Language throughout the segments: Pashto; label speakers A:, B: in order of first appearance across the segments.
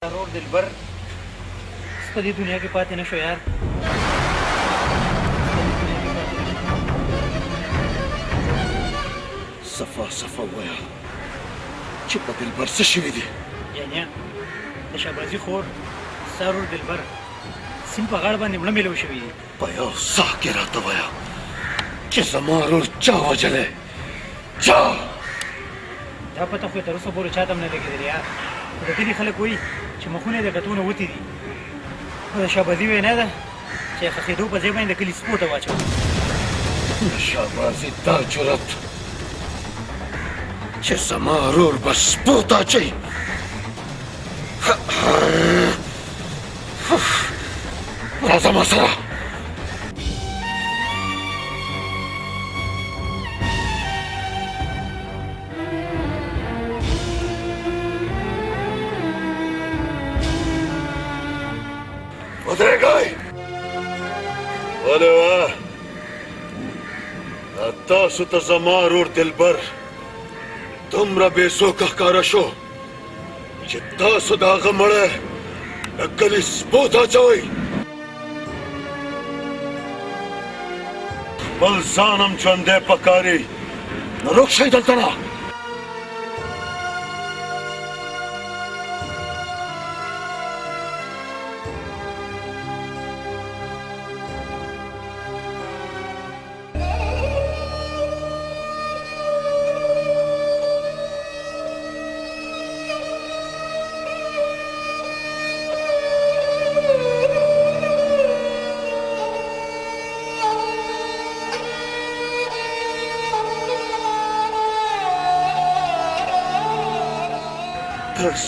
A: ضرور دلبر په دې دنیا کې پاتې نه شو یار.
B: صفا صفا ووایه چې په دلبر څه شوي دي؟
A: جانیا د شهبازي خور ضرور دلبر سیند په غاړه باندې مړه میلو شوي دي.
B: په یو ساه کې راته وایه چې زما ورور چا وژلی؟ چا؟
A: دا پته خو یې تر اوسه پورې چاته هم نه لګېدلی یار. خو د کلي خلک وایي چې مخونه یې د ګتونه وتې دي. خو د شهبازي وینا ده چې ښخېدو په ځای باندې د کلي سپو ته واچوي.
B: د شهبازي دا جرت چې زما ورور به سپو ته اچوي. راځه ما سره. ودرېږئ. ولې وه تاسو ته زما ورور دلبر دومره بېڅوکه ښکاره شو چې تاسو د هغه مړی د کلي سپو ته اچوئ. خپل ځان هم ژوندی پکاري. نو روک شئ دلته نه.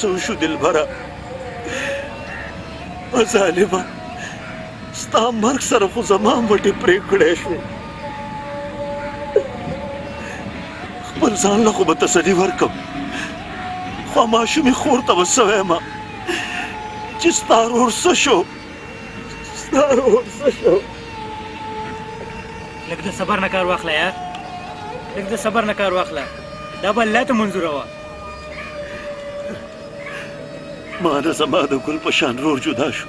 B: څه وشو دلبره؟ ظالمه ستا مرګ سره خو زما مټې پرې کړی شوې. خپل ځان له خو به تسلي ورکړم، خو ماشومې خور ته به څه وایم چې ستا ورور څه شو؟ ستا ورور څه شو؟
A: لږ د صبر نه کار واخله یار، لږ د صبر نه کار واخله. دا به الله ته منظوره وه.
B: ما نه زما د ګل په شان رور جدا شو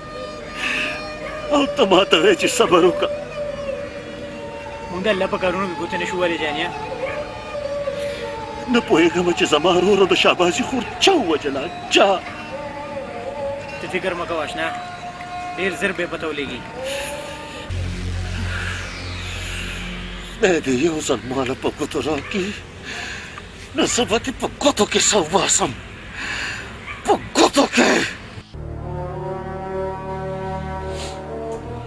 B: او ته ما ته وایې چې صبر وکړه.
A: مونږ د الله په کارونو کې ګوته نه شو وهلی جانیا.
B: نه پوهېږم چې زما ورور او د شهبازي خور چا ووژله؟ چا؟
A: ته فکر مه کوه اشنا، ډېر زر بې پته ولګي.
B: خدای دې یو ځل ماله په ګوتو راکړي، نو زه به دې په ګوتو کې څه وباسم، په ګوتو کې.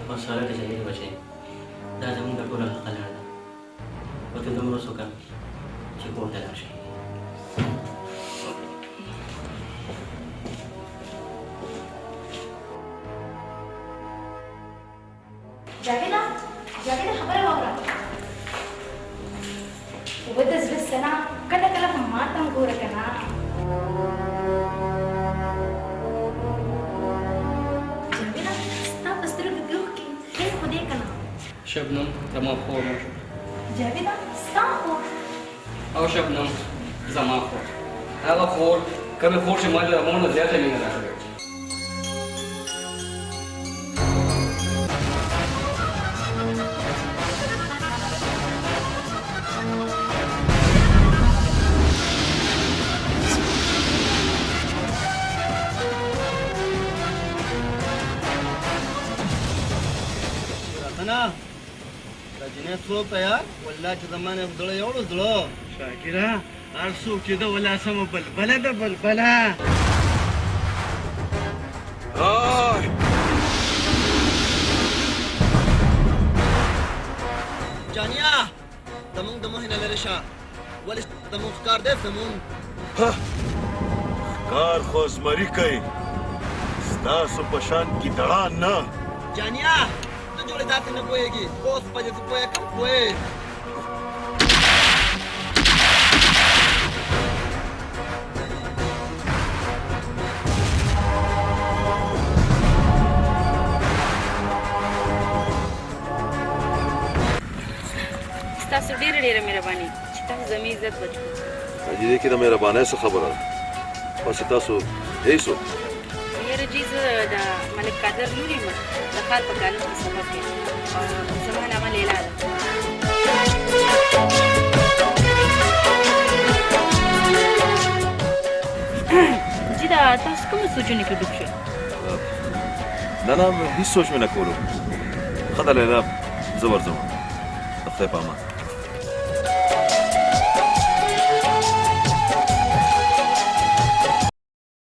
C: مساله د جلیل بچی دا زموږ د ټولو حق لاره ده. او ته دومره وسوکه چې کور ته لاړ شې.
D: جاویده خبره واوره. اوبه د زړه سنا کله کله خو ما ته هم ګوره که نه. جاویده ستا په سترګو کې اوښکې خیر خو دی که نه؟
C: شبنم زما خور مو
D: جاویده ستا خور
C: او شبنم زما خور، هغه خور کومې خور چې ما له هغو نه زیاته مینه راکړې.
E: نه دا جنې څوک ته یار؟ والله چې زمانه زړه یوړو زړه
A: شاکره هر څوک چې ده ولا سمه بلبله ده بلبله.
E: جانیا زمونږ د مخې نه لرې شه، ولې زمونږ ښکار دی زمونږ.
B: ښکار خو زمري کوي، ستاسو په شان ګیدړان نه.
E: جانیا ته جوړې داسې نه پوهېږي، اوس په دې زه پوهېږم پوهې.
F: ستاسو ډېره ډېره مهرباني چې تاسو زموږ عزت وکړئ.
G: دې کې د مهربانۍ څه خبره ده؟ بس تاسو هیڅ
F: زه د ملک قادر لور یم د ښار په کالج کې سبق یم او زما نامه لیلا ده جي دا تاسو کومه سوچونه کې ډوب شئ
G: نه هیڅ سوچ مې نه کولو ښه ده لیلا زه ورځم د خدای په امان